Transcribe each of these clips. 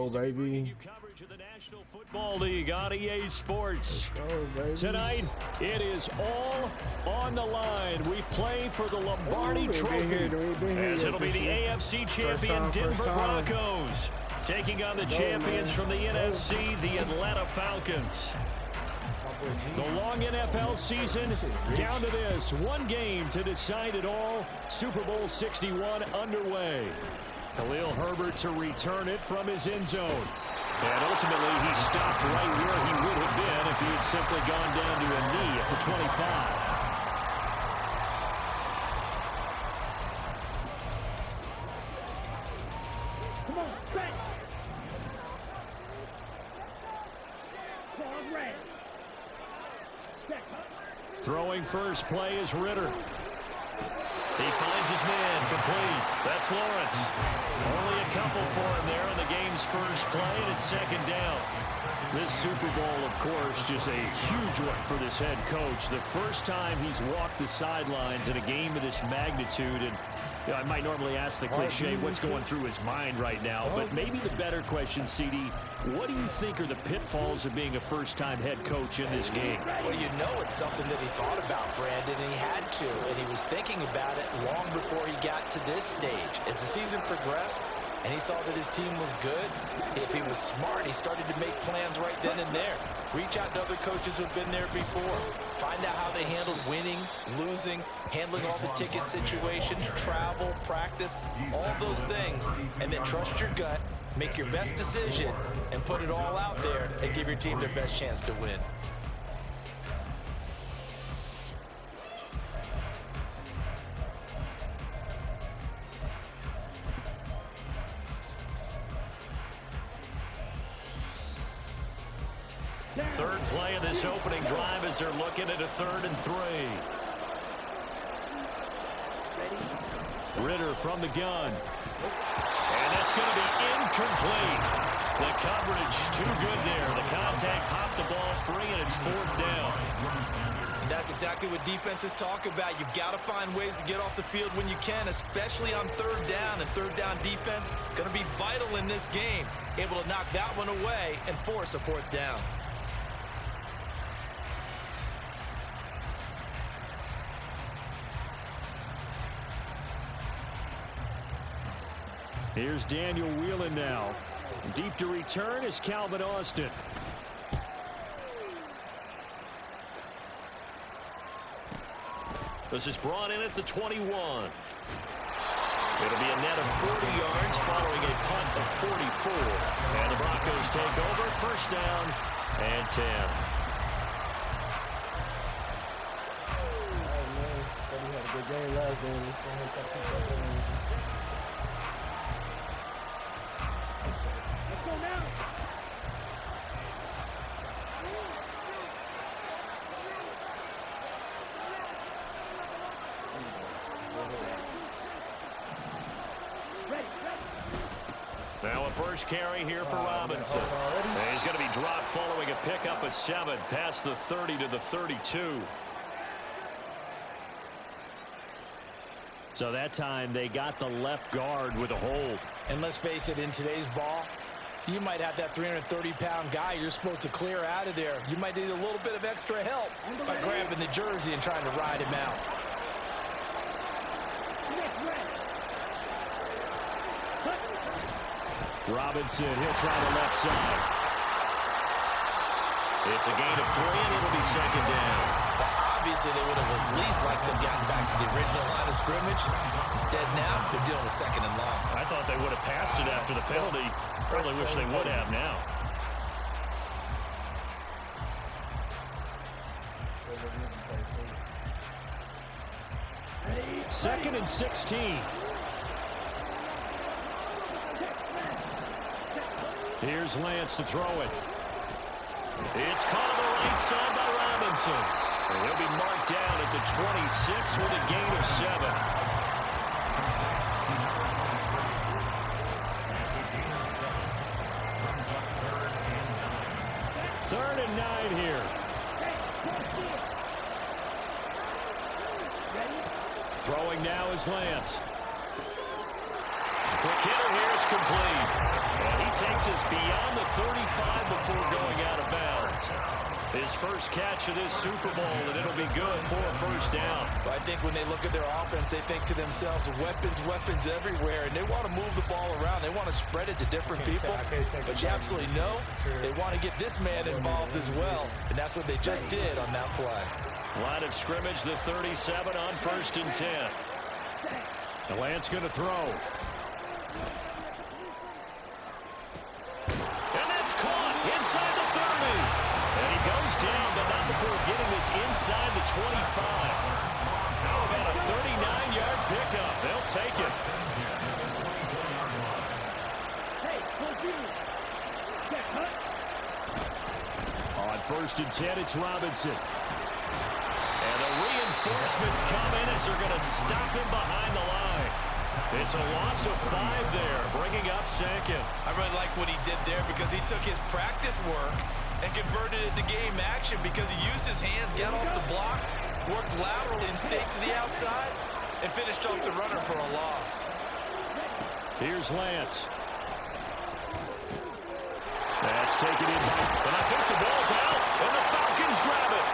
go, baby. Coverage of the National Football League on EA Sports. Let's go, baby. Tonight, it is all on the line. We play for the Lombardi Trophy, as it'll be the AFC champion Denver Broncos taking on the champions from the NFC, the Atlanta Falcons. The long NFL season down to this. One game to decide it all. Super Bowl 61 underway. Khalil Herbert to return it from his end zone. And ultimately, he stopped right where he would have been if he had simply gone down to a knee at the 25. Throwing first play is Ritter. He finds his man, complete. That's Lawrence. Only a couple for him there on the game's first play, and it's second down. This Super Bowl, of course, just a huge one for this head coach. The first time he's walked the sidelines in a game of this magnitude, and you know, I might normally ask the cliche, what's going through his mind right now, but maybe the better question, CD, what do you think are the pitfalls of being a first-time head coach in this game? Well, you know it's something that he thought about, Brandon, and he had to, and he was thinking about it long before he got to this stage. As the season progressed, and he saw that his team was good, if he was smart, he started to make plans right then and there. Reach out to other coaches who've been there before. Find out how they handled winning, losing, handling all the ticket situations, travel, practice, all those things. And then trust your gut, make your best decision, and put it all out there and give your team their best chance to win. Third play of this opening drive as they're looking at a 3rd and 3. Ritter from the gun. And that's going to be incomplete. The coverage too good there. The contact popped the ball free, and it's 4th down. And that's exactly what defenses talk about. You've got to find ways to get off the field when you can, especially on 3rd down. And 3rd down defense going to be vital in this game. Able to knock that one away and force a 4th down. Here's Daniel Whelan now. Deep to return is Calvin Austin. This is brought in at the 21. It'll be a net of 40 yards following a punt of 44. And the Broncos take over. 1st down and 10. We had a good game last game. Now a first carry here for Robinson. And he's going to be dropped following a pickup of 7 past the 30 to the 32. So that time they got the left guard with a hold. And let's face it, in today's ball, you might have that 330-pound guy you're supposed to clear out of there. You might need a little bit of extra help by grabbing the jersey and trying to ride him out. Robinson, he'll try the left side. It's a gain of 3, and it'll be 2nd down. Well, obviously, they would have at least liked to have gotten back to the original line of scrimmage. Instead, now, they're dealing with 2nd and long. I thought they would have passed it after the penalty. Really wish they would have now. Second and 16. Here's Lance to throw it. It's caught on the right side by Robinson. And he'll be marked down at the 26 with a gain of 7. Third and 9 here. Throwing now is Lance. Quick hitter here, it's complete. And he takes us beyond the 35 before going out of bounds. His first catch of this Super Bowl, and it'll be good for a first down. Well, I think when they look at their offense, they think to themselves, weapons, weapons everywhere, and they want to move the ball around. They want to spread it to different people, but you absolutely know they want to get this man involved as well, and that's what they just did on that play. Line of scrimmage, the 37 on 1st and 10. The Lance going to throw. And that's caught inside the 30. And he goes down, but not before getting this inside the 25. How about a 39-yard pickup? They'll take it. On 1st and 10, it's Robinson. And the reinforcements come in as they're going to stop him behind the line. It's a loss of 5 there, bringing up 2nd. I really like what he did there because he took his practice work and converted it to game action because he used his hands, got off the block, worked laterally and stayed to the outside, and finished off the runner for a loss. Here's Lance. That's taken in, and I think the ball's out, and the Falcons grab it.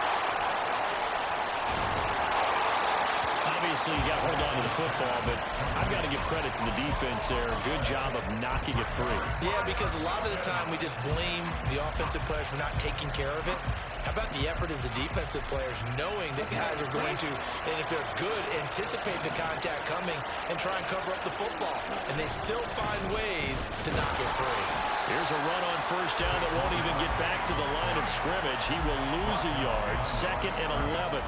Obviously, you got to hold on to the football, but I've got to give credit to the defense there. Good job of knocking it free. Yeah, because a lot of the time we just blame the offensive players for not taking care of it. How about the effort of the defensive players knowing that guys are going to, and if they're good, anticipate the contact coming and try and cover up the football. And they still find ways to knock it free. Here's a run on 1st down that won't even get back to the line of scrimmage. He will lose a yard. 2nd and 11.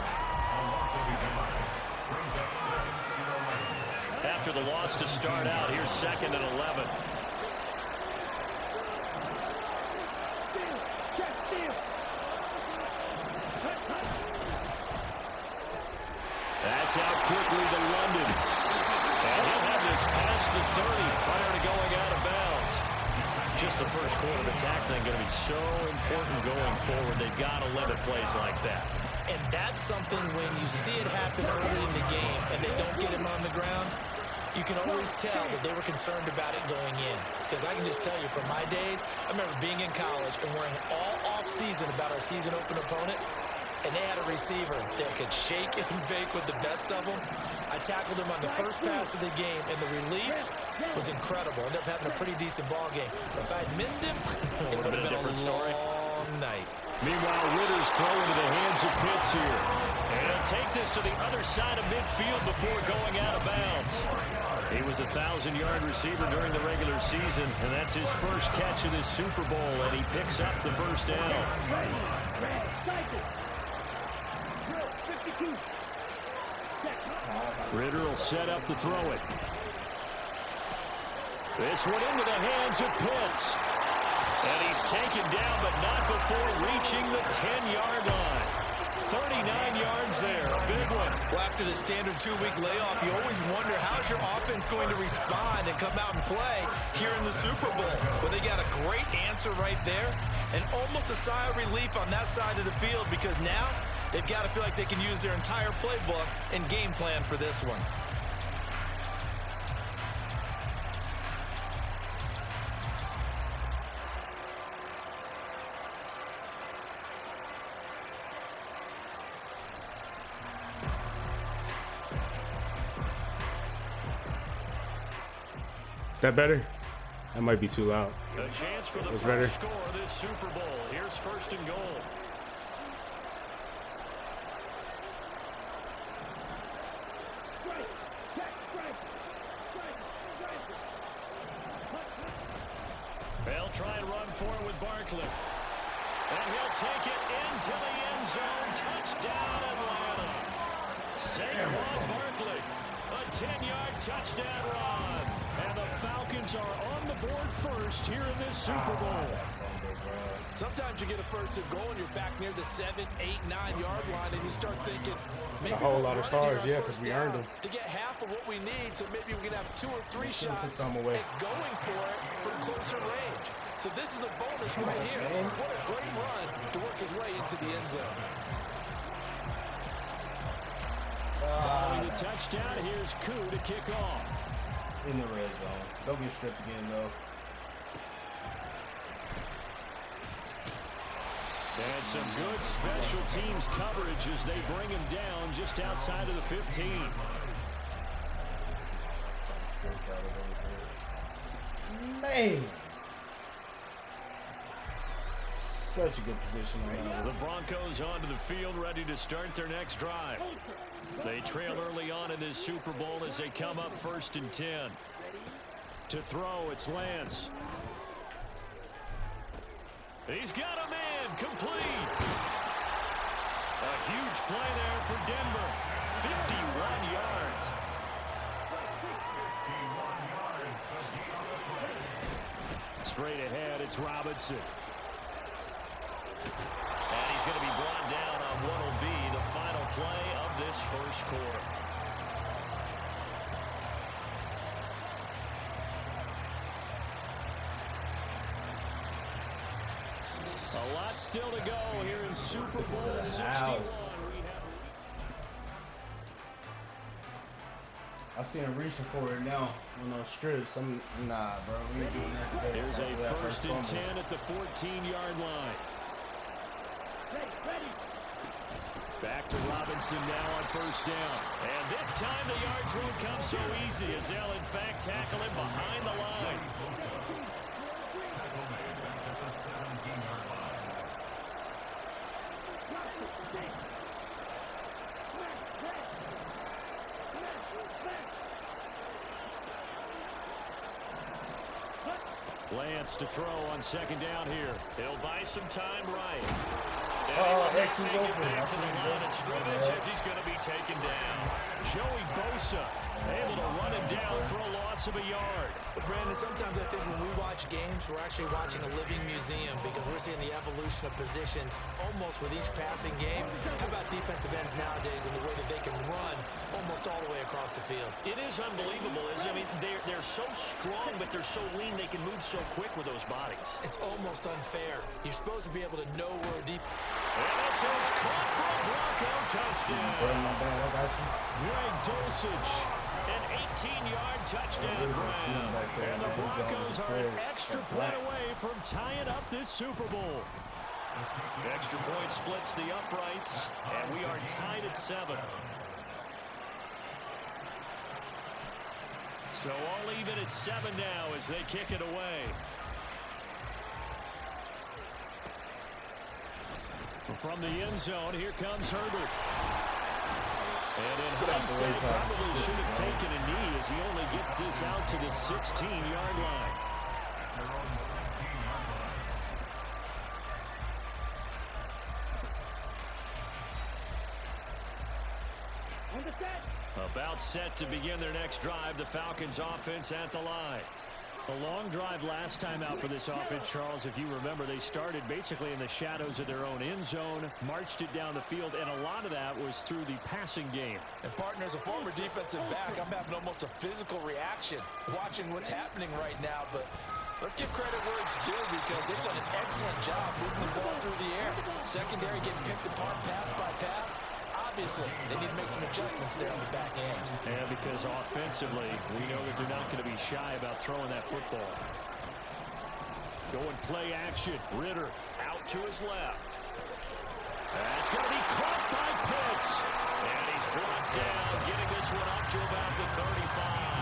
After the loss to start out, here's 2nd and 11. That's out quickly to London. And he'll have this past the 30 prior to going out of bounds. Just the first quarter of attack thing going to be so important going forward. They've got to limit plays like that. And that's something when you see it happen early in the game and they don't get him on the ground, you can always tell that they were concerned about it going in. Because I can just tell you from my days, I remember being in college and worrying all off-season about our season open opponent, and they had a receiver that could shake and bake with the best of them. I tackled him on the first pass of the game, and the relief was incredible. Ended up having a pretty decent ball game. But if I had missed him, it would have been a different story. Long night. Meanwhile, Ritter's throw into the hands of Pitts here. And he'll take this to the other side of midfield before going out of bounds. He was a 1,000-yard receiver during the regular season, and that's his first catch of this Super Bowl, and he picks up the first down. Ritter will set up to throw it. This one into the hands of Pitts. And he's taken down, but not before reaching the 10-yard line. 39 yards there, a big one. Well, after the standard 2-week layoff, you always wonder how's your offense going to respond and come out and play here in the Super Bowl. Well, they got a great answer right there and almost a sigh of relief on that side of the field because now they've got to feel like they can use their entire playbook and game plan for this one. That better? That might be too loud. A chance for the That's first better. score of this Super Bowl. Here's 1st and goal. They'll try and run for it with Barkley. And he'll take it into the end zone. Touchdown, Atlanta. Saquon Barkley. A 10-yard touchdown run. And the Falcons are on the board first here in this Super Bowl. Sometimes you get a first and goal and you're back near the 7, 8, 9-yard line and you start thinking maybe A whole lot of stars, yeah, because we earned them. to get half of what we need, so maybe we can have 2 or 3 shots some away. at going for it from closer range. So this is a bonus right here. What a great run to work his way into the end zone. Following the touchdown, here's Koo to kick off. In the red zone. Don't get stripped again, though. And some good special teams coverage as they bring him down just outside of the 15. Man. Such a good position right now. The Broncos onto the field, ready to start their next drive. They trail early on in this Super Bowl as they come up 1st and 10. To throw, it's Lance. He's got a man, complete. A huge play there for Denver. 51 yards. Straight ahead, it's Robinson. And he's going to be brought down on what will be the final play of this first quarter. A lot still to go here in Super Bowl 61. I see him reaching for it now on those strips. Nah, bro. We ain't doing that today. There's a 1st and 10 at the 14-yard line. Back to Robinson now on 1st down. And this time the yards won't come so easy as they'll in fact tackle him behind the line. Lance to throw on 2nd down here. He'll buy some time right. X is open. Back to the line of scrimmage as he's going to be taken down. Joey Bosa able to run him down for a loss of a yard. But Brandon, sometimes I think when we watch games, we're actually watching a living museum because we're seeing the evolution of positions almost with each passing game. How about defensive ends nowadays and the way that they can run almost all the way across the field? It is unbelievable, isn't it? I mean, they're so strong, but they're so lean. They can move so quick with those bodies. It's almost unfair. You're supposed to be able to know where a deep... And this is caught for a Bronco touchdown. Greg Dulcich, an 18-yard touchdown grab. And the Broncos are an extra point away from tying up this Super Bowl. Extra point splits the uprights, and we are tied at 7. So all even at 7 now as they kick it away. From the end zone, here comes Herbert. And in hindsight, probably should have taken a knee as he only gets this out to the 16-yard line. About set to begin their next drive, the Falcons offense at the line. A long drive last time out for this offense, Charles. If you remember, they started basically in the shadows of their own end zone, marched it down the field, and a lot of that was through the passing game. And partner, as a former defensive back, I'm having almost a physical reaction watching what's happening right now. But let's give credit where it's due because they've done an excellent job moving the ball through the air. Secondary getting picked apart pass by pass. Obviously, they need to make some adjustments there on the back end. Yeah, because offensively, we know that they're not going to be shy about throwing that football. Going play action. Ritter out to his left. That's going to be caught by Pitts. And he's brought down, getting this one up to about the 35.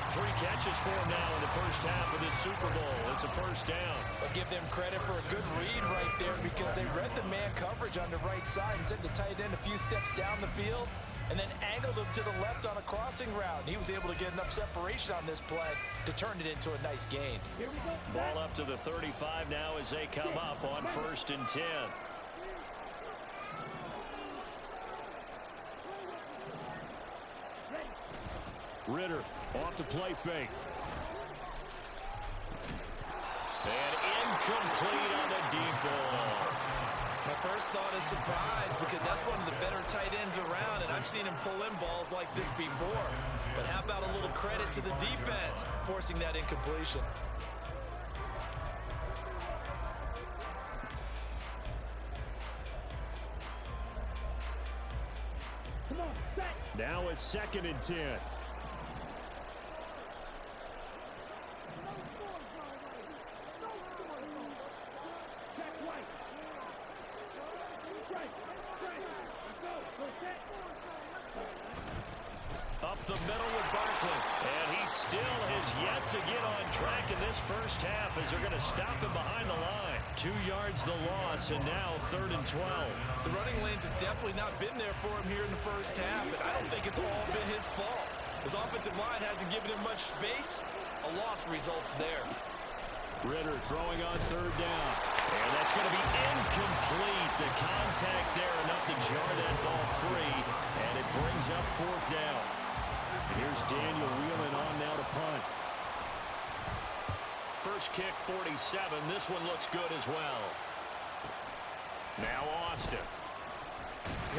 3 catches for him now in the first half of this Super Bowl. It's a 1st down. I'll give them credit for a good read right there because they read the man coverage on the right side and sent the tight end a few steps down the field and then angled him to the left on a crossing route. He was able to get enough separation on this play to turn it into a nice gain. Ball up to the 35 now as they come up on 1st and 10. Ritter off the play fake. And incomplete on the deep ball. My first thought is surprise because that's one of the better tight ends around, and I've seen him pull in balls like this before. But how about a little credit to the defense forcing that incompletion? Now a 2nd and 10. yet to get on track in this first half as they're going to stop him behind the line. 2 yards the loss, and now 3rd and 12. The running lanes have definitely not been there for him here in the first half, and I don't think it's all been his fault. His offensive line hasn't given him much space. A loss results there. Ritter throwing on 3rd down. And that's going to be incomplete. The contact there enough to jar that ball free, and it brings up 4th down. Here's Daniel wheeling on now to punt. First kick, 47. This one looks good as well. Now Austin.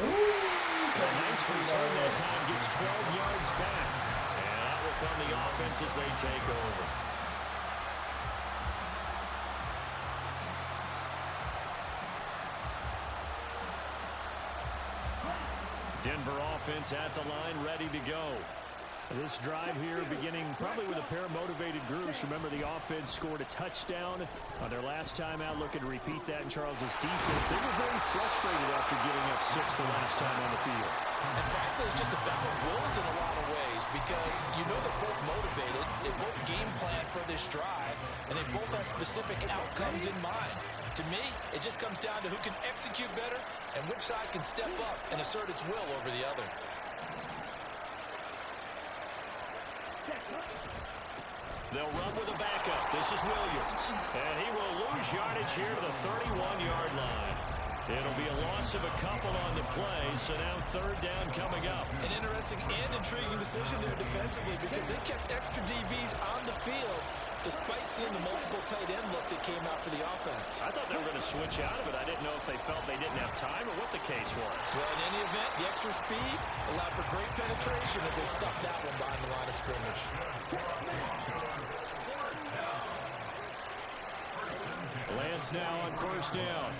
A nice return that time. Gets 12 yards back. And that will come the offense as they take over. Denver offense at the line, ready to go. This drive here beginning probably with a pair of motivated groups. Remember, the offense scored a touchdown on their last time out. Looking to repeat that in Charles's defense. They were very frustrated after giving up 6 the last time on the field. And frankly, it's just a battle of wills in a lot of ways because you know they're both motivated. They both game plan for this drive, and they both have specific outcomes in mind. To me, it just comes down to who can execute better and which side can step up and assert its will over the other. They'll run with a backup. This is Williams. And he will lose yardage here to the 31-yard line. It'll be a loss of a couple on the play, so now 3rd down coming up. An interesting and intriguing decision there defensively because they kept extra DBs on the field despite seeing the multiple tight end look that came out for the offense. I thought they were going to switch out of it. I didn't know if they felt they didn't have time or what the case was. Well, in any event, the extra speed allowed for great penetration as they stuffed that one behind the line of scrimmage. Lance now on 1st down.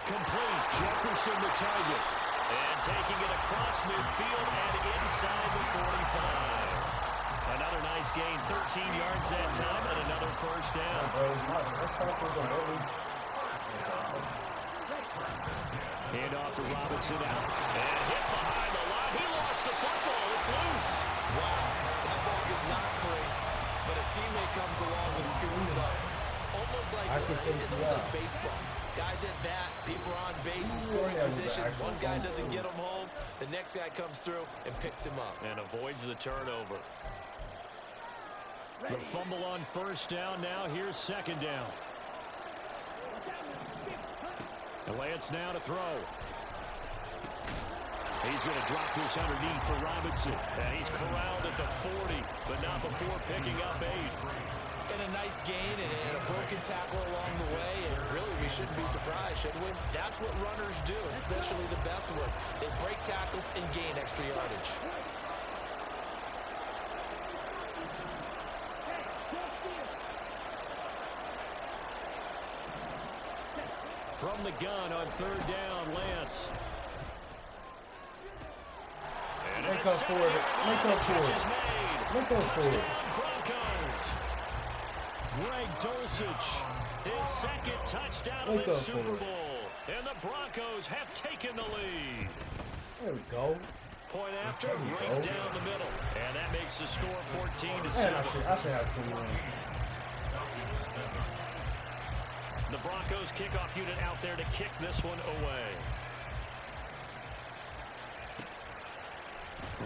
Complete. Jefferson the target. And taking it across midfield and inside the 45. Another nice gain. 13 yards that time and another 1st down. Hand off to Robinson out. And hit behind the line. He lost the football. It's loose. Wow. That ball gets knocked free. But a teammate comes along and scoops it up. Almost like it's almost like baseball. Guys at bat, people are on base in scoring position. One guy doesn't get him home. The next guy comes through and picks him up. And avoids the turnover. The fumble on 1st down. Now here's 2nd down. And Lance now to throw. He's going to drop this underneath for Robinson. And he's corralled at the 40, but not before picking up 8. And a nice gain and a broken tackle along the way. And really, we shouldn't be surprised, should we? That's what runners do, especially the best ones. They break tackles and gain extra yardage. From the gun on 3rd down, Lance. Make up for it. Make up for it. Make up for it. Broncos. Greg Dulcich, his 2nd touchdown of the Super Bowl. And the Broncos have taken the lead. There we go. Point after, right down the middle. And that makes the score 14-7. I should have 2 wins. The Broncos kickoff unit out there to kick this one away.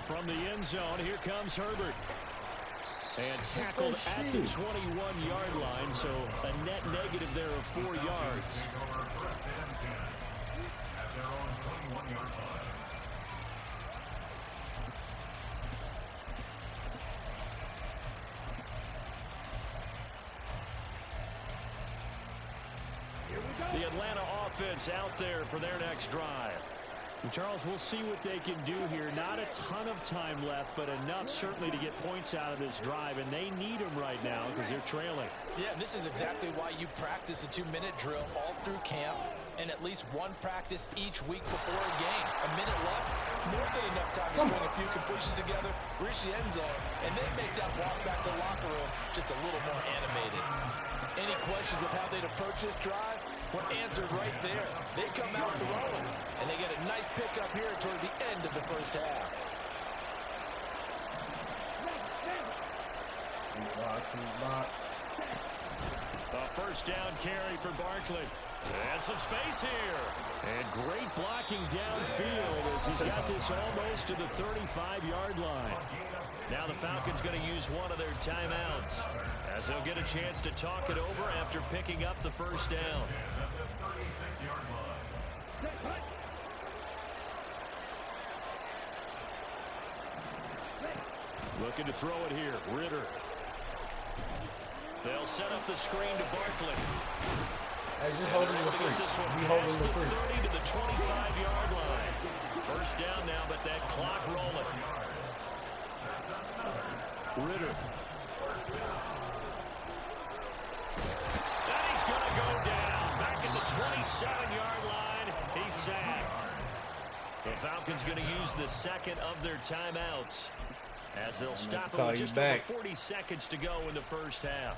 From the end zone, here comes Herbert. And tackled at the 21-yard line, so a net negative there of 4 yards. The Atlanta offense out there for their next drive. And Charles, we'll see what they can do here. Not a ton of time left, but enough certainly to get points out of this drive, and they need them right now because they're trailing. Yeah, and this is exactly why you practice a 2-minute drill all through camp and at least one practice each week before a game. A minute left, more than enough time to string a few completions together, reach the end zone, and then make that walk back to the locker room just a little more animated. Any questions of how they'd approach this drive were answered right there. They come out throwing, and they get a nice pickup here toward the end of the first half. A first down carry for Barkley. And some space here. And great blocking downfield as he's got this almost to the 35-yard line. Now the Falcons going to use one of their timeouts as they'll get a chance to talk it over after picking up the first down. Looking to throw it here. Ritter. They'll set up the screen to Barkley. Hey, just hold him to the free. He holding the free. 30 to the 25-yard line. First down now, but that clock rolling. Ritter. And he's going to go down. Back at the 27-yard line. He's sacked. The Falcons going to use the second of their timeouts as they'll stop it with just over 40 seconds to go in the first half.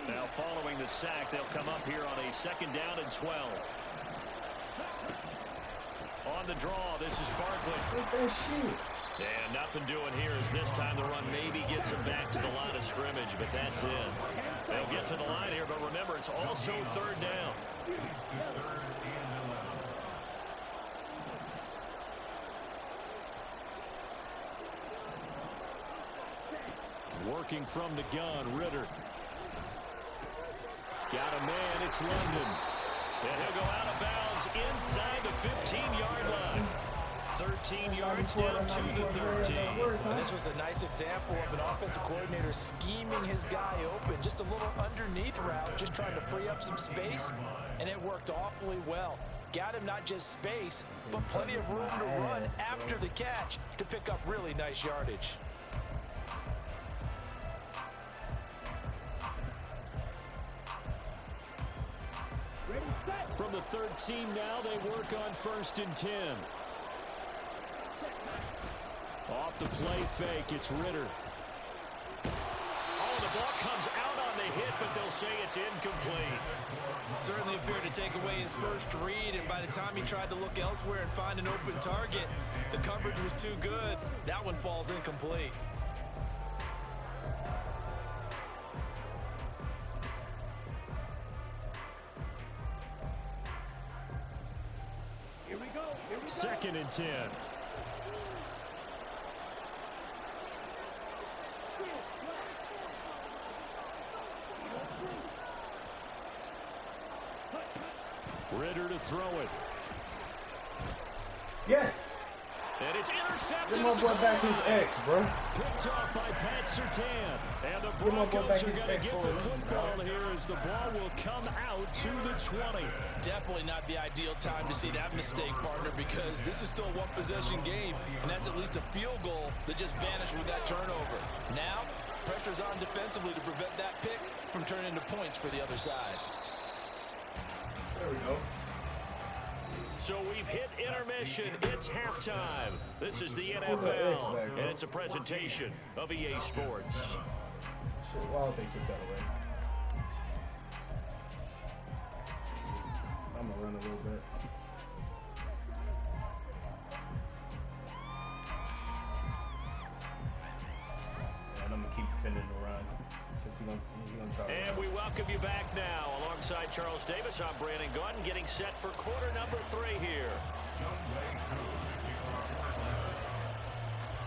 Now following the sack, they'll come up here on a second down and 12. On the draw, this is Barkley. And nothing doing here as this time the run maybe gets him back to the line of scrimmage, but that's it. They'll get to the line here, but remember, it's also third down. Working from the gun, Ritter. Got a man, it's London. And he'll go out of bounds inside the 15-yard line. 13 yards down to the 13. And this was a nice example of an offensive coordinator scheming his guy open. Just a little underneath route, just trying to free up some space. And it worked awfully well. Got him not just space, but plenty of room to run after the catch to pick up really nice yardage. From the 13 now, they work on 1st and 10. Off the play fake, it's Ritter. Oh, the ball comes out on the hit, but they'll say it's incomplete. Certainly appeared to take away his first read, and by the time he tried to look elsewhere and find an open target, the coverage was too good. That one falls incomplete. Here we go. 2nd and 10. Ritter to throw it. Yes. And it's intercepted. Give my boy back his X, bro. Picked off by Pat Surtain. And the Broncos are going to get the football here as the ball will come out to the 20. Definitely not the ideal time to see that mistake, partner, because this is still a one-possession game, and that's at least a field goal that just vanished with that turnover. Now, pressure's on defensively to prevent that pick from turning into points for the other side. There we go. So we've hit intermission. It's halftime. This is the NFL, and it's a presentation of EA Sports. Shit, why would they took that away? I'm gonna run a little bit. And I'm gonna keep defending the run. And we welcome you back now. Alongside Charles Davis, I'm Brandon Gunn, getting set for quarter number 3 here.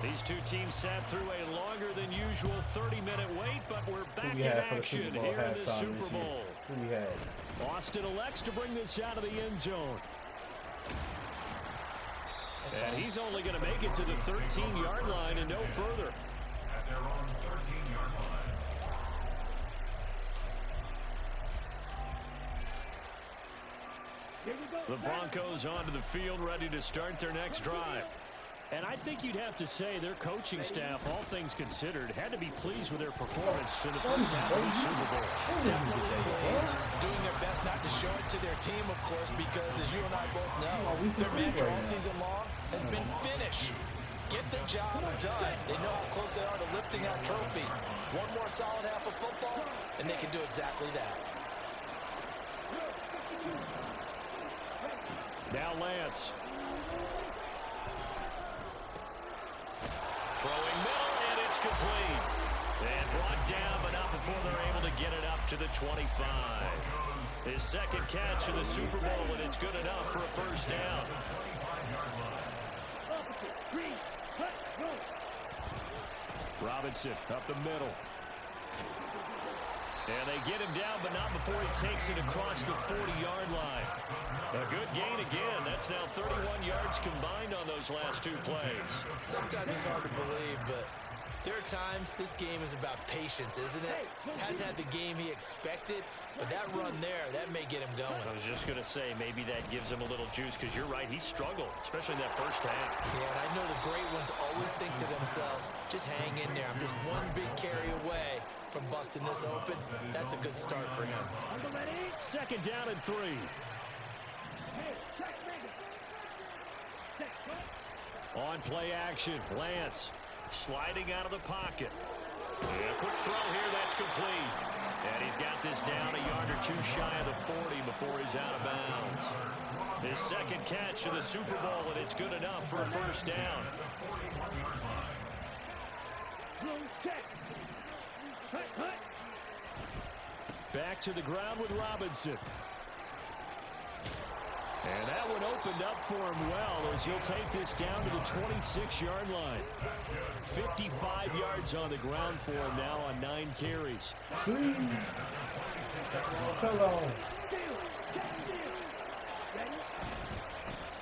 These two teams sat through a longer than usual 30-minute wait, but we're back in action here in the Super Bowl. Who we had? Austin elects to bring this out of the end zone. And he's only going to make it to the 13-yard line and no further. At their own 13-yard line. The Broncos onto the field, ready to start their next drive. And I think you'd have to say their coaching staff, all things considered, had to be pleased with their performance in the first half of the Super Bowl. Definitely pleased. Doing their best not to show it to their team, of course, because as you and I both know, their mantra all season long has been finish. Get the job done. They know how close they are to lifting that trophy. One more solid half of football, and they can do exactly that. Now Lance. Throwing middle, and it's complete. And brought down, but not before they're able to get it up to the 25. His second catch in the Super Bowl, and it's good enough for a first down. Robinson up the middle. And they get him down, but not before he takes it across the 40-yard line. A good gain again. That's now 31 yards combined on those last two plays. Sometimes it's hard to believe, but there are times this game is about patience, isn't it? Hasn't had the game he expected, but that run there, that may get him going. I was just going to say, maybe that gives him a little juice, because you're right, he struggled, especially in that first half. Yeah, and I know the great ones always think to themselves, just hang in there. I'm just one big carry away from busting this open. That's a good start for him. Second down and 3. On play action, Lance sliding out of the pocket. And a quick throw here, that's complete. And he's got this down a yard or two shy of the 40 before he's out of bounds. His second catch of the Super Bowl, and it's good enough for a first down. Back to the ground with Robinson. And that one opened up for him well as he'll take this down to the 26-yard line. 55 yards on the ground for him now on 9 carries. Come on.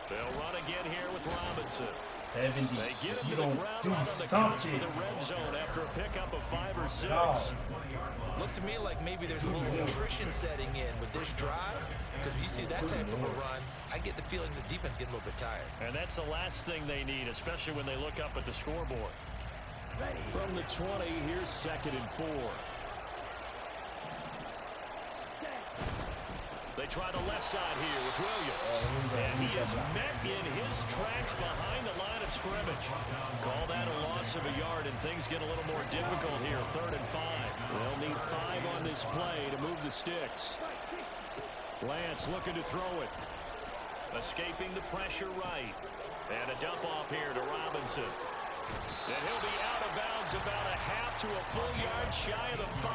They'll run again here with Robinson. 70. They get him You to the don't ground do on the cusp something. of the red zone after a pickup of 5 or 6. Oh. Looks to me like maybe there's a little attrition setting in with this drive, because when you see that type of a run, I get the feeling the defense getting a little bit tired. And that's the last thing they need, especially when they look up at the scoreboard. From the 20, here's 2nd and 4. They try the left side here with Williams. And he is met in his tracks behind the line of scrimmage. Call that a loss of a yard, and things get a little more difficult here. 3rd and 5. They'll need 5 on this play to move the sticks. Lance looking to throw it. Escaping the pressure right. And a dump off here to Robinson. And he'll be out of bounds about a half to a full yard shy of the 5.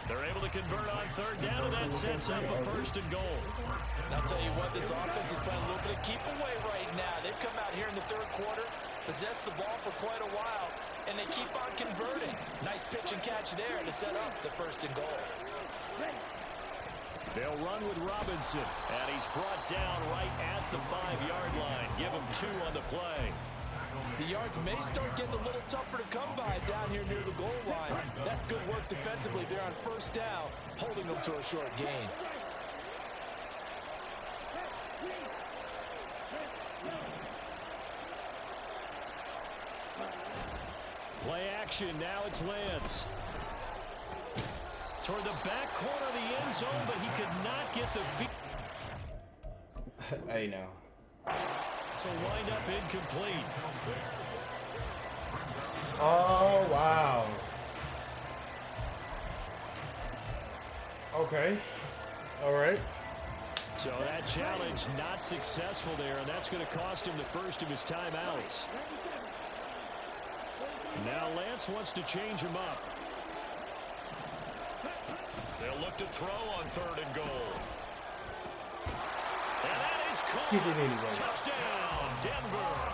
They're able to convert on 3rd down, and that sets up a 1st and goal. And I'll tell you what, this offense is playing a little bit of keep away right now. They've come out here in the 3rd quarter, possessed the ball for quite a while, and they keep on converting. Nice pitch and catch there to set up the 1st and goal. They'll run with Robinson, and he's brought down right at the 5-yard line. Give him 2 on the play. The yards may start getting a little tougher to come by down here near the goal line. That's good work defensively there on 1st down, holding them to a short gain. Play action, now it's Lance. Toward the back corner of the end zone, but he could not get the feet. Hey, now. So wind up incomplete. Oh, wow. Okay. All right. So that challenge not successful there, and that's going to cost him the first of his timeouts. Now Lance wants to change him up. They'll look to throw on 3rd and goal. And that is caught. Get it anyway. Touchdown, Denver.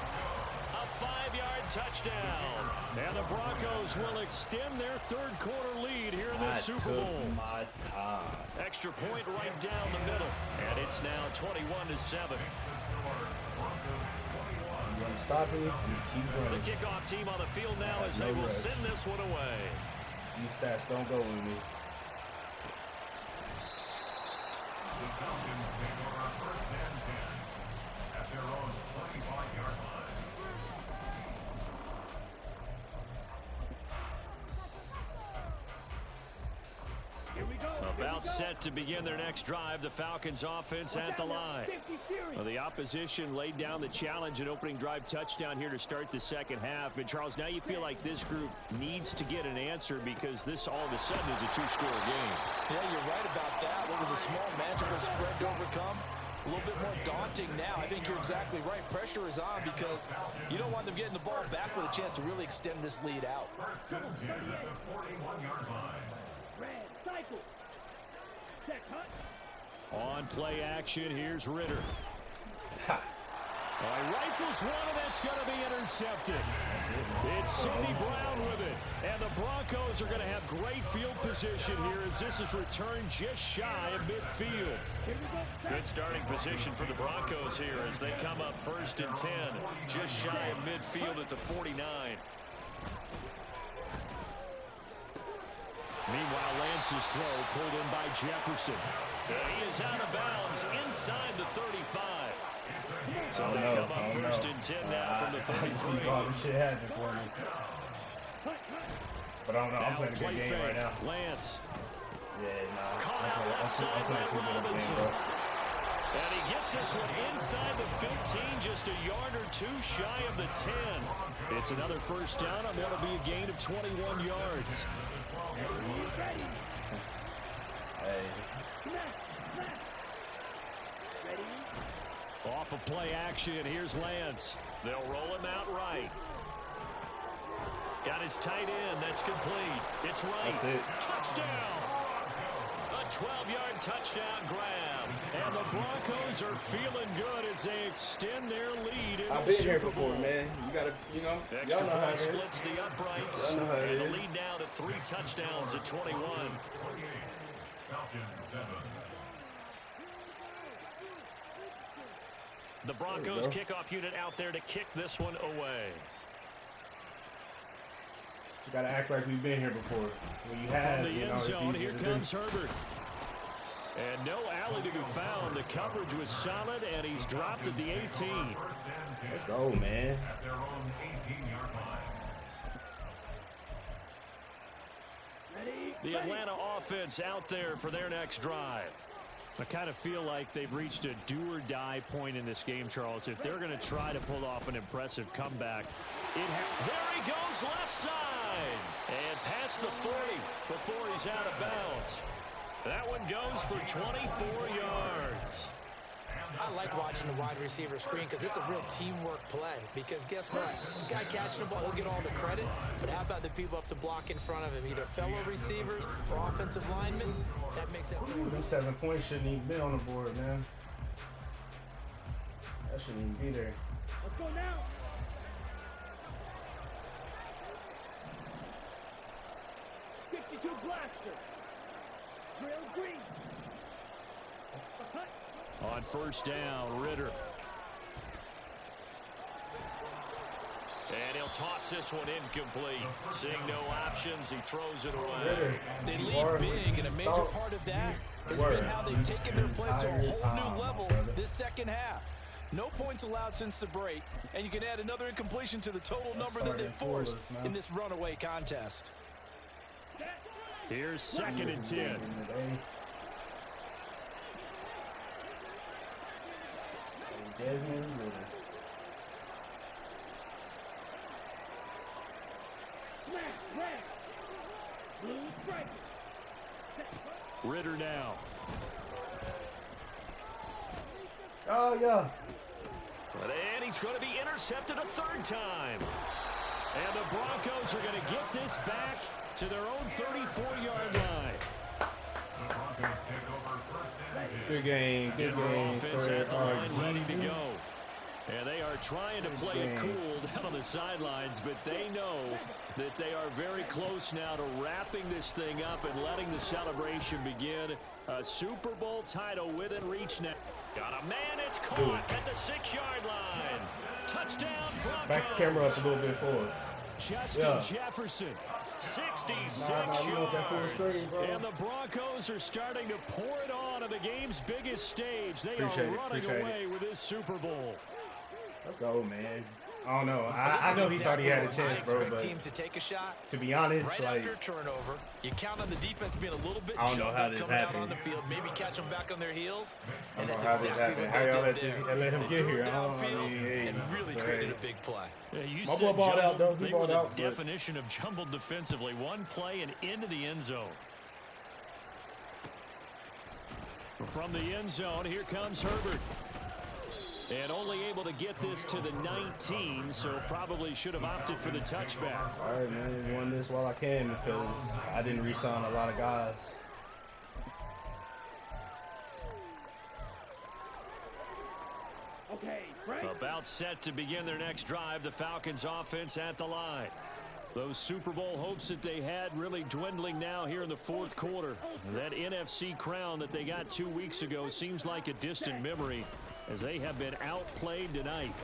A 5-yard touchdown. And the Broncos will extend their 3rd quarter lead here in the Super Bowl. My time. Extra point right down the middle. And it's now 21-7. You want to stop it? You keep The running. kickoff team on the field now as No they will rush. send this one away. These stats don't go with me. The Falcons take over 1st and 10 at their own 25-yard line. About set to begin their next drive, the Falcons offense at the line. Well, the opposition laid down the challenge and opening drive touchdown here to start the 2nd half. And Charles, now you feel like this group needs to get an answer because this all of a sudden is a 2-score game. Yeah, you're right about that. What was a small, manageable spread to overcome a little bit more daunting now. I think you're exactly right. Pressure is on because you don't want them getting the ball back with a chance to really extend this lead out. First and 10 at the 41-yard line. Red, cycle. Check, hut. On play action, here's Ritter. He rifles one, and that's going to be intercepted. It's Sidney Brown with it. And the Broncos are going to have great field position here as this is returned just shy of midfield. Good starting position for the Broncos here as they come up 1st and 10, just shy of midfield at the 49. Meanwhile, Lance's throw pulled in by Jefferson. He is out of bounds inside the 35. So they come up 1st and 10 now from the 33. I see all this shit happen for me. But I don't know. I'm playing a good game right now. Lance. Yeah, nah. Caught out left side by Robinson. And he gets this one inside the 15, just a yard or two shy of the 10. It's another first down on what will be a gain of 21 yards. Hey. Off of play action, here's Lance. They'll roll him out right. Got his tight end, that's complete. It's right. That's it. Touchdown! A 12-yard touchdown grab. And the Broncos are feeling good as they extend their lead. I've been here before, man. You gotta, you know, Extra y'all know how point it is. splits the uprights. Y'all know how it and the is. lead now to 3 touchdowns at 21. 48. Falcons 7. The Broncos kickoff unit out there to kick this one away. You gotta act like we've been here before. When you have, From the you know, end it's zone, easier here to comes do. Herbert. And no alley to be found. The coverage was solid, and he's dropped at the 18. Let's go, man. At their own 18-yard line. The Atlanta offense out there for their next drive. I kind of feel like they've reached a do-or-die point in this game, Charles. If they're going to try to pull off an impressive comeback, there he goes left side. And past the 40 before he's out of bounds. That one goes for 24 yards. I like watching the wide receiver screen because it's a real teamwork play. Because guess what? The guy catching the ball, he'll get all the credit. But how about the people up to block in front of him? Either fellow receivers or offensive linemen. That makes that play. Them 7 points shouldn't even be on the board, man. That shouldn't even be there. Let's go now. Blaster. Drill green. On first down, Ritter. And he'll toss this one incomplete. Seeing no options, he throws it away. They lead big, and a major part of that has been how they've taken their play to a whole new level this second half. No points allowed since the break, and you can add another incompletion to the total number that they forced in this runaway contest. Here's 2nd and 10. Ritter now. Oh, yeah. And he's going to be intercepted a 3rd time. And the Broncos are going to get this back to their own 34-yard line. The Broncos take over 1st and 10. Good game, good game. Offense at the line, ready to go. And they are trying to play it cool down on the sidelines, but they know that they are very close now to wrapping this thing up and letting the celebration begin. A Super Bowl title within reach now. Got a man, it's caught at the 6-yard line. Touchdown, Broncos. Back the camera up a little bit for us. Justin Jefferson, 66 yards. And the Broncos are starting to pour it on the game's biggest stage. They are running away with this Super Bowl. Let's go, man. I don't know. I know he thought he had a chance, bro, but teams to take a shot. To be honest, right like, after a turnover, you count on the defense being a little bit I don't know how this coming out on happened. the field, maybe catch them back on their heels, and I don't that's know how this exactly happened. what How y'all they did there. let him They get threw here? it I don't downfield know. and really created a big play. Yeah, you My said boy balled out, though. He they were balled the out, but- definition of jumbled defensively. One play and into the end zone. From the end zone, here comes Herbert. And only able to get this to the 19, so probably should have opted for the touchback. All right, man, won this while I can because I didn't re-sign a lot of guys. Okay, Frank. About set to begin their next drive, the Falcons offense at the line. Those Super Bowl hopes that they had really dwindling now here in the fourth quarter. That NFC crown that they got 2 weeks ago seems like a distant memory as they have been outplayed tonight.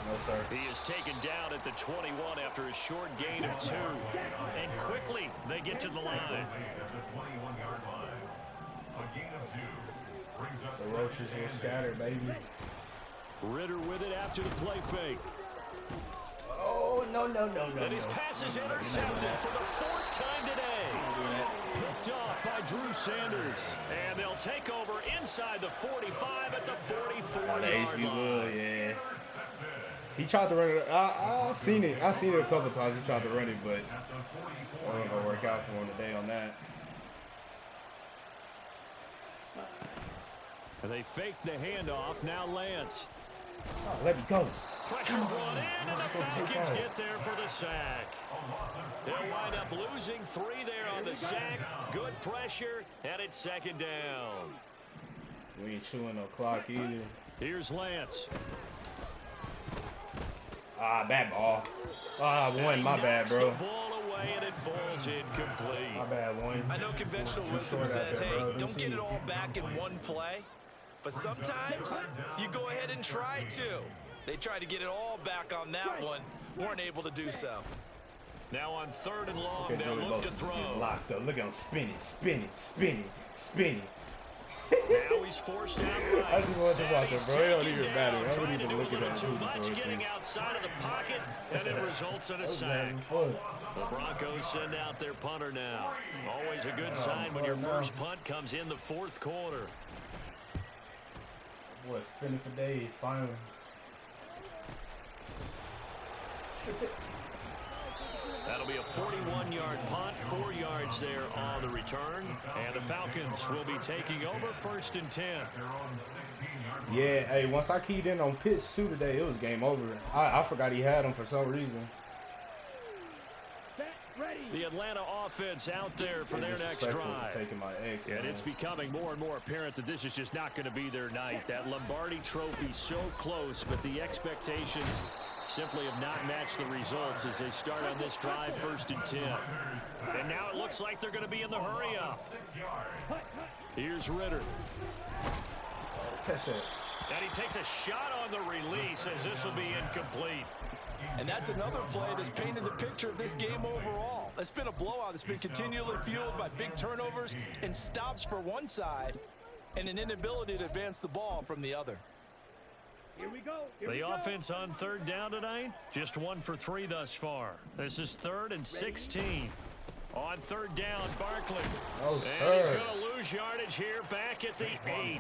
No, sir. He is taken down at the 21 after a short gain of 2. And quickly they get to the line. The roaches will scatter, baby. Ritter with it after the play fake. Oh, no. And his pass is intercepted for the 4th time today. Picked off by Drew Sanders. And they'll take over inside the 45 at the 44-yard line. Yeah. He tried to run it. I seen it. I seen it a couple times. He tried to run it, but it wasn't going to work out for him today on that. And they fake the handoff. Now Lance. Oh, let me go. Pressure brought in, and the Falcons get there for the sack. They'll wind up losing 3 there on the sack. Good pressure, and it's 2nd down. We ain't chewing no clock either. Here's Lance. Bad ball. One. My bad, bro. The ball away, and it falls incomplete. My bad, one. I know conventional wisdom says, hey, don't get it all back in one play. But sometimes you go ahead and try to. They tried to get it all back on that one. Weren't able to do so. Now on 3rd and long, they'll look to throw. Locked up. Look at him spinning. Now he's forced out right. I just wanted to watch it, bro. It don't even matter. I Trying don't to even do a look at little that. too much, getting outside of the pocket, and it results in a sack. The Broncos send out their punter now. Always a good sign when your first punt comes in the 4th quarter. Boy, spinning for days, finally. That'll be a 41-yard punt, 4 yards there on the return. And the Falcons will be taking over 1st and 10. Yeah, hey, once I keyed in on Pitts too today, it was game over. I forgot he had him for some reason. The Atlanta offense out there for their next drive. Taking my eggs, and it's becoming more and more apparent that this is just not going to be their night. That Lombardi trophy so close, but the expectations simply have not matched the results as they start on this drive 1st and 10. And now it looks like they're going to be in the hurry up. Here's Ritter. Catch that. And he takes a shot on the release as this will be incomplete. And that's another play that's painted the picture of this game overall. It's been a blowout that's been continually fueled by big turnovers and stops for one side and an inability to advance the ball from the other. Here we go. The offense on 3rd down tonight, just 1 for 3 thus far. This is 3rd and 16. On 3rd down, Barkley. Oh, and sir. he's going to lose yardage here back at the 8.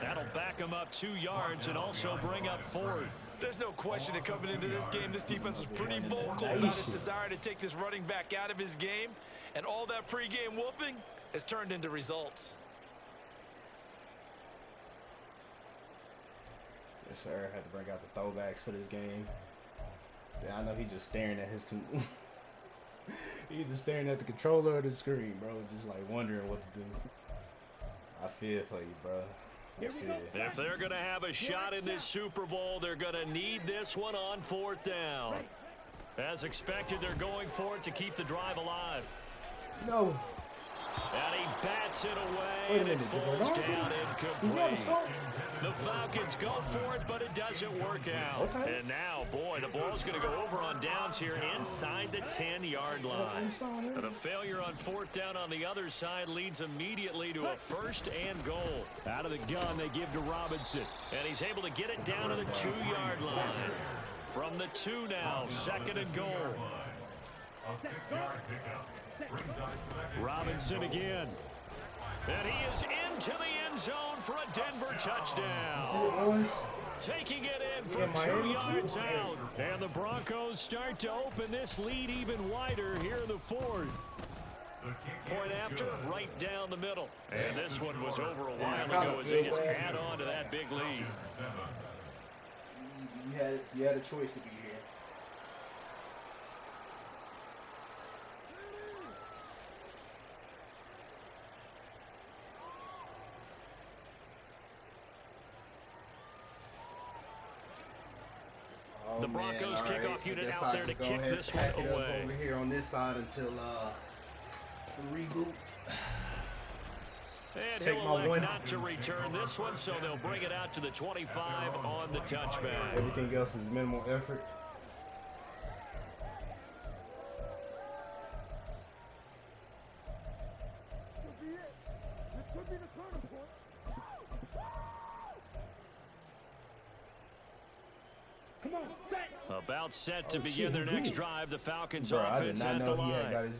That'll back him up 2 yards and also bring up 4th. There's no question that coming into this game, this defense was pretty vocal about its desire to take this running back out of his game. And all that pregame wolfing has turned into results. Yes, sir. Had to bring out the throwbacks for this game. Yeah, I know he's just staring at his... He's just staring at the controller of the screen, bro. Just like wondering what to do. I feel for you, bro. If they're going to have a shot in this Super Bowl, they're going to need this one on 4th down. As expected, they're going for it to keep the drive alive. No. And he bats it away, and it falls down incomplete. The Falcons go for it, but it doesn't work out. Okay. And now, boy, the ball's going to go over on downs here inside the 10-yard line. And a failure on 4th down on the other side leads immediately to a 1st and goal. Out of the gun, they give to Robinson. And he's able to get it down to the 2-yard line. From the 2 now, 2nd and goal. Robinson again. And he is into the end zone for a Denver touchdown. Taking it in from 2 yards out. And the Broncos start to open this lead even wider here in the 4th. Point after, right down the middle. And this one was over a while ago as they just add on to that big lead. You had a choice to be here. The Broncos kickoff unit out there to kick this one away. Over here on this side until the reboot. And he'll elect not to return this one, so they'll bring it out to the 25 on the touchback. Everything else is minimal effort. This could be the turning point. Come on, set. About set to begin their next drive. The Falcons offense at the line.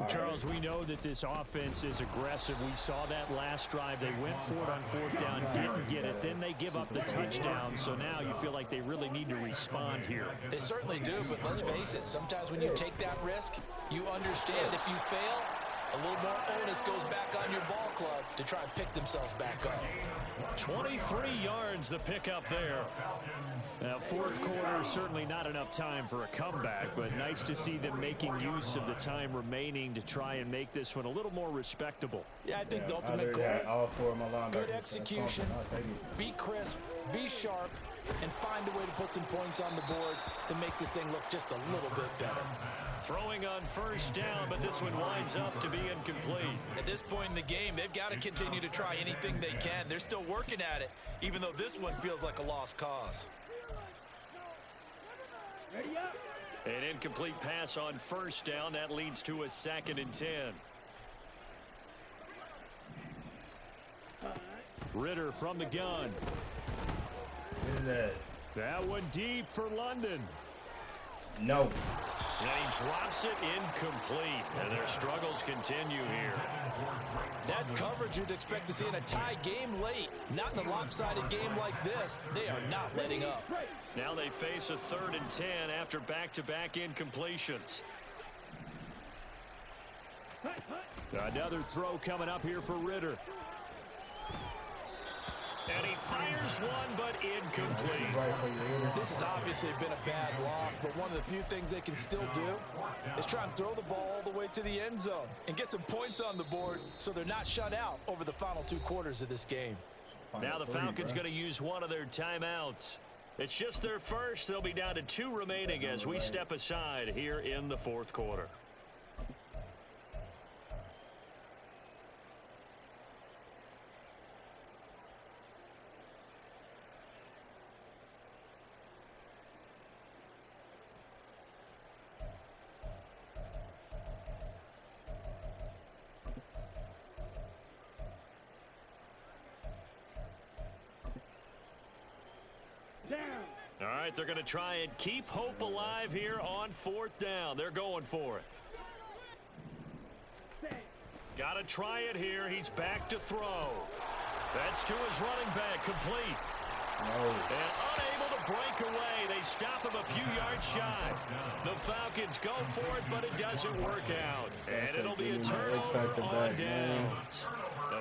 Charles, we know that this offense is aggressive. We saw that last drive. They went for it on fourth down, didn't get it. Then they give up the touchdown. So now you feel like they really need to respond here. They certainly do, but let's face it. Sometimes when you take that risk, you understand if you fail, a little more onus goes back on your ball club to try and pick themselves back up. 23 yards the pickup there. Now, fourth quarter is certainly not enough time for a comeback, but nice to see them making use of the time remaining to try and make this one a little more respectable. Yeah, I think the ultimate goal, all four of my linebackers. good execution, be crisp, be sharp, and find a way to put some points on the board to make this thing look just a little bit better. Throwing on first down, but this one winds up to be incomplete. At this point in the game, they've got to continue to try anything they can. They're still working at it, even though this one feels like a lost cause. Ready up. An incomplete pass on first down. That leads to a 2nd and 10. Ritter from the gun. That one deep for London. No. And he drops it incomplete. And their struggles continue here. That's coverage you'd expect to see in a tie game late. Not in a lopsided game like this. They are not letting up. Now they face a 3rd and 10 after back-to-back incompletions. Another throw coming up here for Ritter. And he fires one, but incomplete. This has obviously been a bad loss, but one of the few things they can still do is try and throw the ball all the way to the end zone and get some points on the board so they're not shut out over the final 2 quarters of this game. Now the Falcons going to use one of their timeouts. It's just their first. They'll be down to 2 remaining as we step aside here in the 4th quarter. All right, they're going to try and keep hope alive here on 4th down. They're going for it. Got to try it here. He's back to throw. That's to his running back, complete. No. And unable to break away. They stop him a few yards shy. The Falcons go for it, but it doesn't work out. And it'll be a turnover on downs.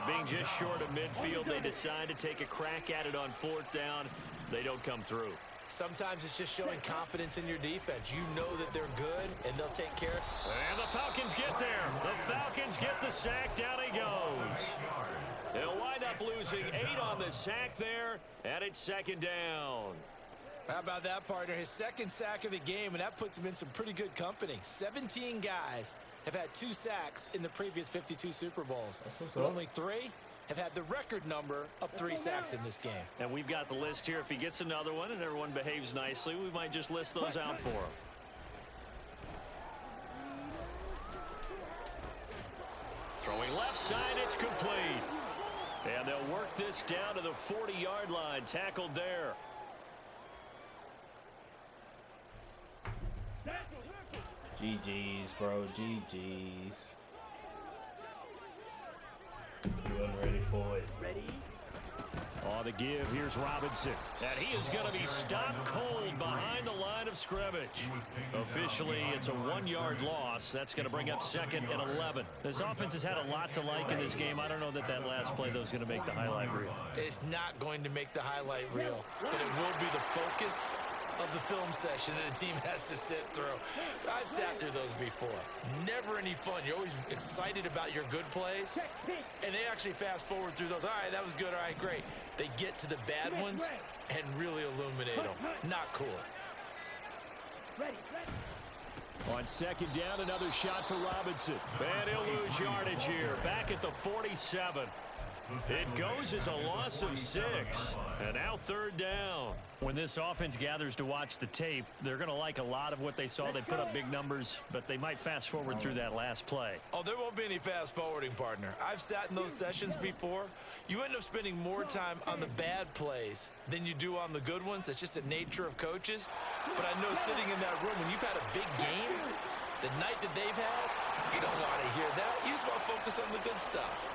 Being just short of midfield, they decide to take a crack at it on 4th down. They don't come through. Sometimes it's just showing confidence in your defense. You know that they're good, and they'll take care of it. And the Falcons get there. The Falcons get the sack. Down he goes. They'll wind up losing 8 on the sack there, and it's 2nd down. How about that, partner? His 2nd sack of the game, and that puts him in some pretty good company. 17 guys have had 2 sacks in the previous 52 Super Bowls, but only 3 have had the record number of 3 sacks in this game. And we've got the list here. If he gets another one and everyone behaves nicely, we might just list those out for him. Throwing left side, it's complete. And they'll work this down to the 40-yard line. Tackled there. GG's, bro. GG's. You wasn't ready for it. Ready. On On the give, here's Robinson. And he is going to be stopped cold behind the line of scrimmage. Officially, it's a 1-yard loss. That's going to bring up 2nd and 11. This offense has had a lot to like in this game. I don't know that last play, though, is going to make the highlight reel. It's not going to make the highlight reel, but it will be the focus of the film session that the team has to sit through. I've sat through those before. Never any fun. You're always excited about your good plays, and they actually fast forward through those. All right, that was good. All right, great. They get to the bad ones and really illuminate them. Not cool. On 2nd down, another shot for Robinson. And he'll lose yardage here. Back at the 47. It goes as a loss of 6. And now 3rd down. When this offense gathers to watch the tape, they're going to like a lot of what they saw. They put up big numbers, but they might fast forward through that last play. Oh, there won't be any fast forwarding, partner. I've sat in those sessions before. You end up spending more time on the bad plays than you do on the good ones. It's just the nature of coaches. But I know sitting in that room, when you've had a big game, the night that they've had, you don't want to hear that. You just want to focus on the good stuff.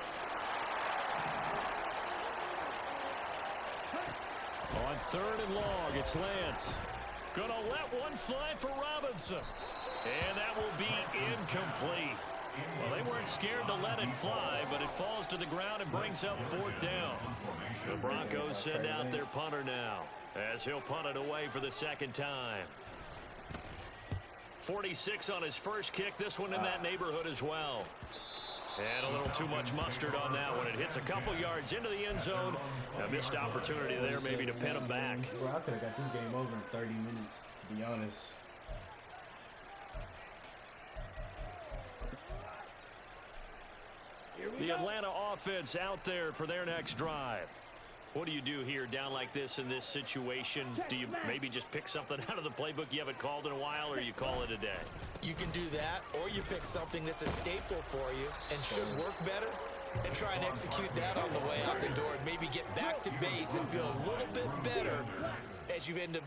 On 3rd and long, it's Lance. Gonna let one fly for Robinson. And that will be incomplete. Well, they weren't scared to let it fly, but it falls to the ground and brings up 4th down. The Broncos send out their punter now, as he'll punt it away for the 2nd time. 46 on his first kick. This one in that neighborhood as well. And a little too much mustard on that one. It hits a couple yards into the end zone. A missed opportunity there maybe to pin him back. Bro, I could have got this game over in 30 minutes, to be honest. The Atlanta offense out there for their next drive. What do you do here down like this in this situation? Do you maybe just pick something out of the playbook you haven't called in a while, or you call it a day? You can do that, or you pick something that's a staple for you and should work better and try and execute that on the way out the door and maybe get back to base and feel a little bit better as you end a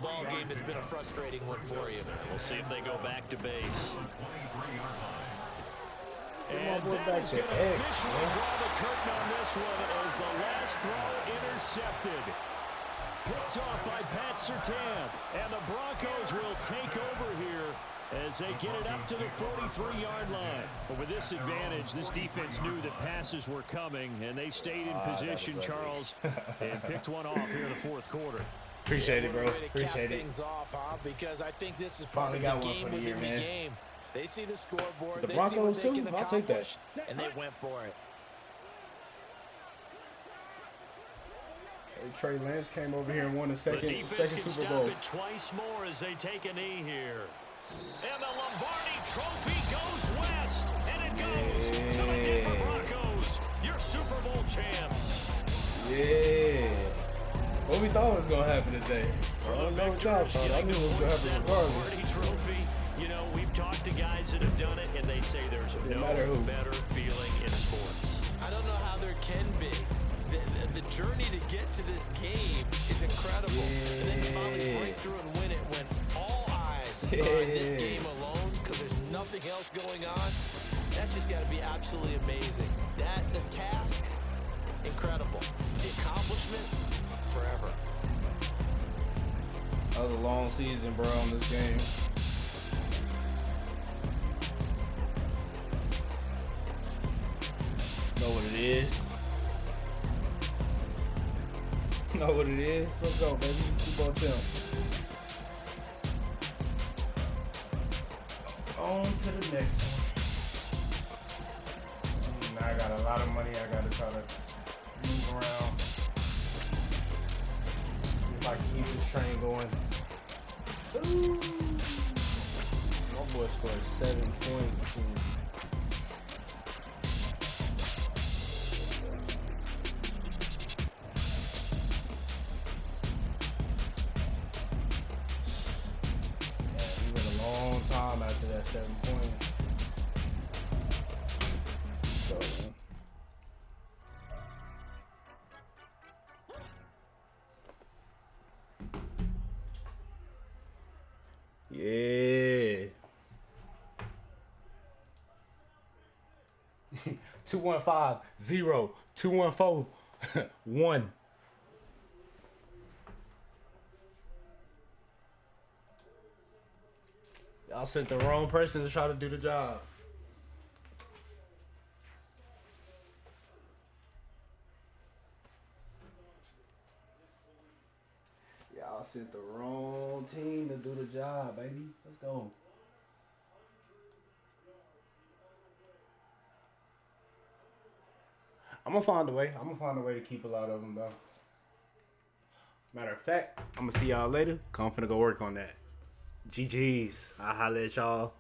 ball game that's been a frustrating one for you. We'll see if they go back to base. And that is going to officially draw the curtain on this one as the last throw intercepted. Picked off by Pat Surtain. And the Broncos will take over here as they get it up to the 43-yard line. But with this advantage, this defense knew that passes were coming, and they stayed in position, Charles, and picked one off here in the 4th quarter. Appreciate it, bro. Appreciate it. Things off, huh? Because I think this is part of the game within the game. They see the scoreboard, the they Broncos see what they too? can I'll take that. and they went for it. Trey Lance came over here and won the second Super Bowl. The defense can stop it twice more as they take a knee here. And the Lombardi Trophy goes west, and it goes to the Denver Broncos, your Super Bowl champs. Yeah. What we thought was going to happen today. I don't know what y'all thought. I knew it was going to happen regardless. Lombardi Trophy. You know, we've talked to guys that have done it, and they say there's no better feeling in sports. I don't know how there can be. The journey to get to this game is incredible. And then to finally break through and win it when all eyes are on this game alone because there's nothing else going on. That's just got to be absolutely amazing. The task, incredible. The accomplishment, forever. That was a long season, bro, on this game. Know what it is. Know what it is. Let's go, baby. Super Bowl champ. On to the next one. I got a lot of money I got to try to move around. See if I can keep this train going. Ooh. My boy scored 7 points. Time after that 7 points. So, yeah. 215-0-214-1. Y'all sent the wrong person to try to do the job. Y'all sent the wrong team to do the job, baby. Let's go. I'm gonna find a way. I'm gonna find a way to keep a lot of them, though. Matter of fact, I'm gonna see y'all later. I'm finna go work on that. GG's. I'll holler at y'all